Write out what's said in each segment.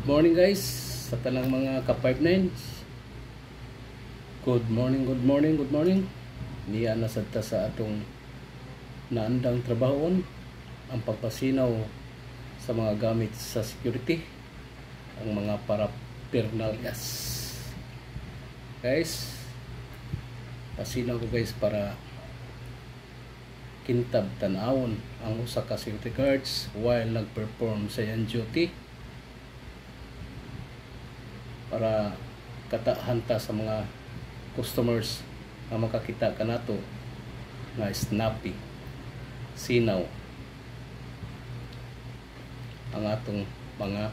Good morning guys sa tanang mga ka-59. Good morning, good morning, good morning. Niya na sadta sa atong naandang trabahon ang pagpasinaw sa mga gamit sa security, ang mga paraphernalias. Guys, pasinaw ko guys para kintab tanawon ang usa ka security guards while nag-perform sa iyang duty, para katahanta sa mga customers na makakita kanato na snappy sinaw ang atong mga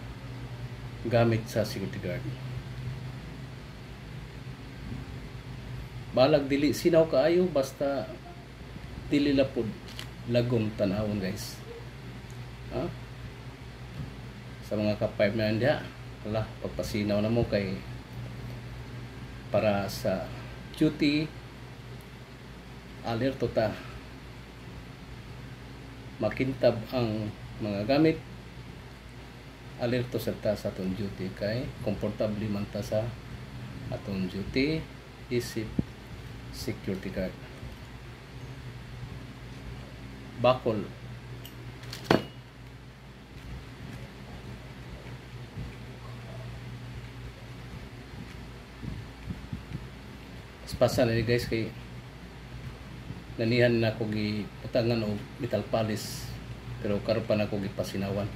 gamit sa security guard. Balag dili sinaw kaayo, basta dili lapod lagom tanawon guys. Sa mga ka-5 na diha, wala, pagpasinaw na mo kay para sa duty, alerto ta, makintab ang mga gamit, alerto sa ta sa atong duty, kay komportable man ta sa atong duty isip security guard. Bakol pasa na guys, kay nanihan na ko giputangan og metal polish, pero karon pa na ko gipasinawan.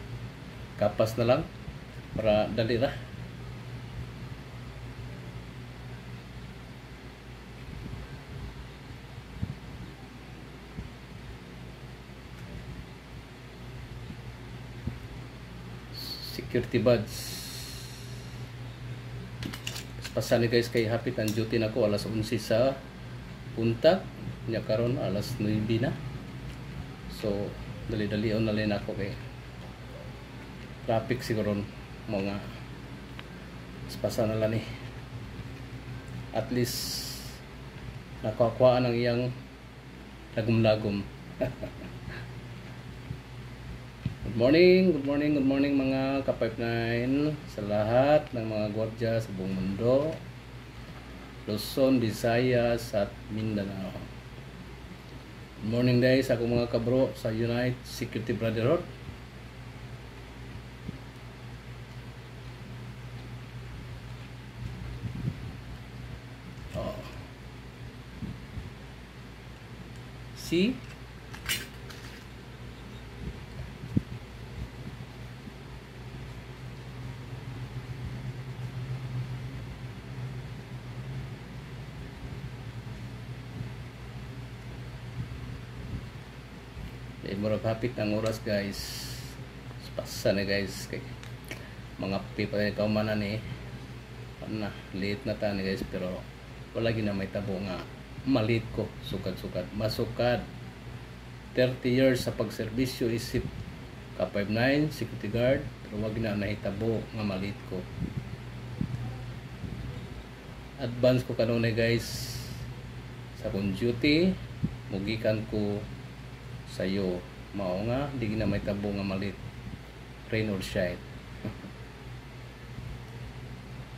Kapas na lang para dali ra. Security badge pasani guys, kay hapit ang duty nako alas 11 sa buntag nya, karon alas 9 na. So dali-dali on na lang ako kay traffic siguro mga pasa na lang at least nakakuhaan ang iyang lagom-lagom. Good morning, good morning, good morning mga ka-59 sa lahat ng mga gwardiya sa buong mundo, Luzon, Visayas at Mindanao. Good morning guys, ako mga kabro sa United Security Brotherhood. See? Murag hapit ang oras guys, pasa na guys, kay mga pipa ikaw man na late na tani guys, pero wala gina may tabo nga malit ko sukad-sukad masukad 30 years sa pagserbisyo isip ka-59 security guard, pero wag na nahitabo nga malit ko. Advance ko kanunay guys sa kung duty, mugikan ko sayo mao nga di na may tabo nga malit, rain or shine.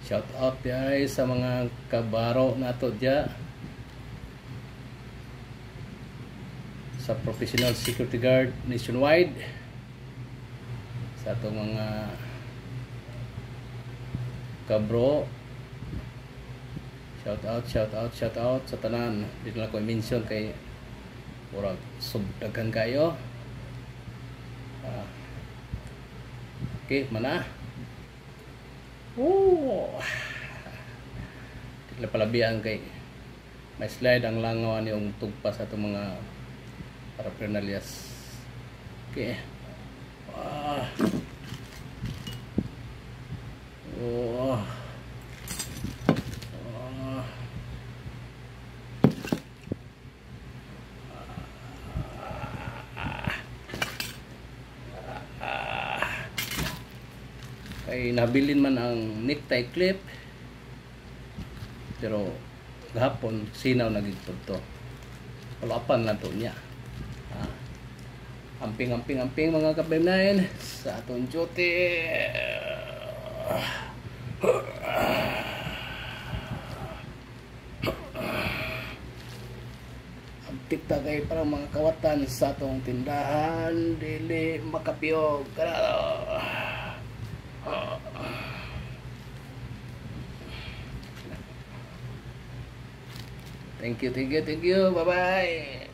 Shout out guys sa mga kabaro nato dya sa professional security guard nationwide, sa atong mga kabro. Shout out, shout out, shout out sa tanan. Dito na ko i-mention kay murag subdagan kayo. Okay, mana? Tila palabihan kay may slide ang langaw yung tugpas sa itong mga paraphernalias. Okay. Ay nabilin man ang necktie clip, pero gahapon sinaw na gid to. Palapan na to niya. Amping mga ka-59 sa atong duty. Tikta kay parang mga kawatan sa atong tindahan dili makapiyog kanado. Thank you, bye bye.